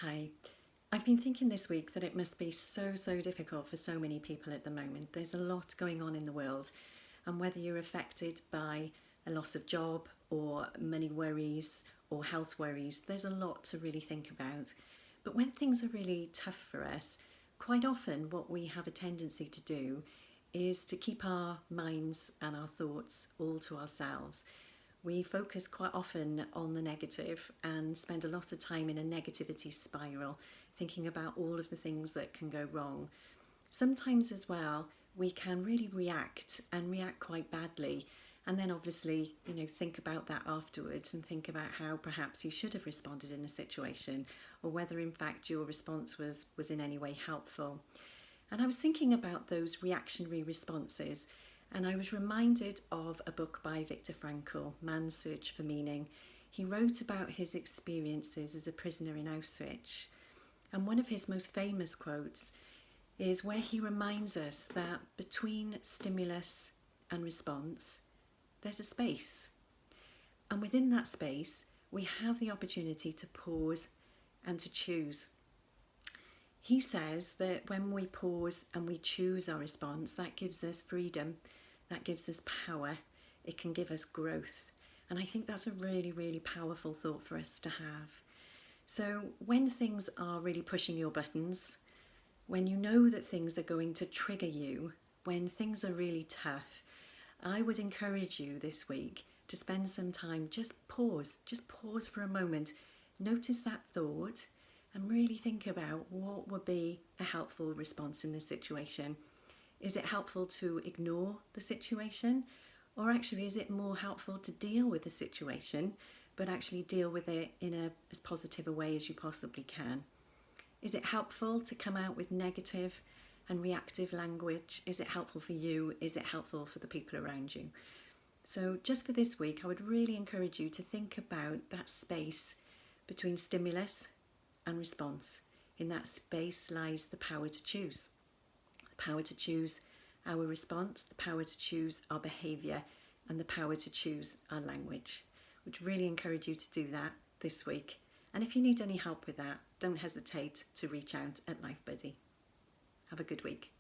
Hi. I've been thinking this week that it must be so difficult for so many people at the moment. There's a lot going on in the world, and whether you're affected by a loss of job or money worries or health worries, there's a lot to really think about. But when things are really tough for us, quite often what we have a tendency to do is to keep our minds and our thoughts all to ourselves. We focus quite often on the negative and spend a lot of time in a negativity spiral, thinking about all of the things that can go wrong. Sometimes as well, we can really react and react quite badly. And then obviously, think about that afterwards and think about how perhaps you should have responded in a situation, or whether in fact your response was in any way helpful. And I was thinking about those reactionary responses, and I was reminded of a book by Viktor Frankl, Man's Search for Meaning. He wrote about his experiences as a prisoner in Auschwitz. And one of his most famous quotes is where he reminds us that between stimulus and response, there's a space. And within that space, we have the opportunity to pause and to choose. He says that when we pause and we choose our response, that gives us freedom, that gives us power, it can give us growth. And I think that's a really powerful thought for us to have. So when things are really pushing your buttons, when you know that things are going to trigger you, when things are really tough, I would encourage you this week to spend some time, just pause for a moment, notice that thought, and really think about what would be a helpful response in this situation. Is it helpful to ignore the situation? Or actually, is it more helpful to deal with the situation, but actually deal with it in as positive a way as you possibly can? Is it helpful to come out with negative and reactive language? Is it helpful for you? Is it helpful for the people around you? So just for this week, I would really encourage you to think about that space between stimulus and response. In that space lies the power to choose. The power to choose our response, the power to choose our behaviour, and the power to choose our language. I would really encourage you to do that this week. And if you need any help with that, don't hesitate to reach out at LifeBuddy. Have a good week.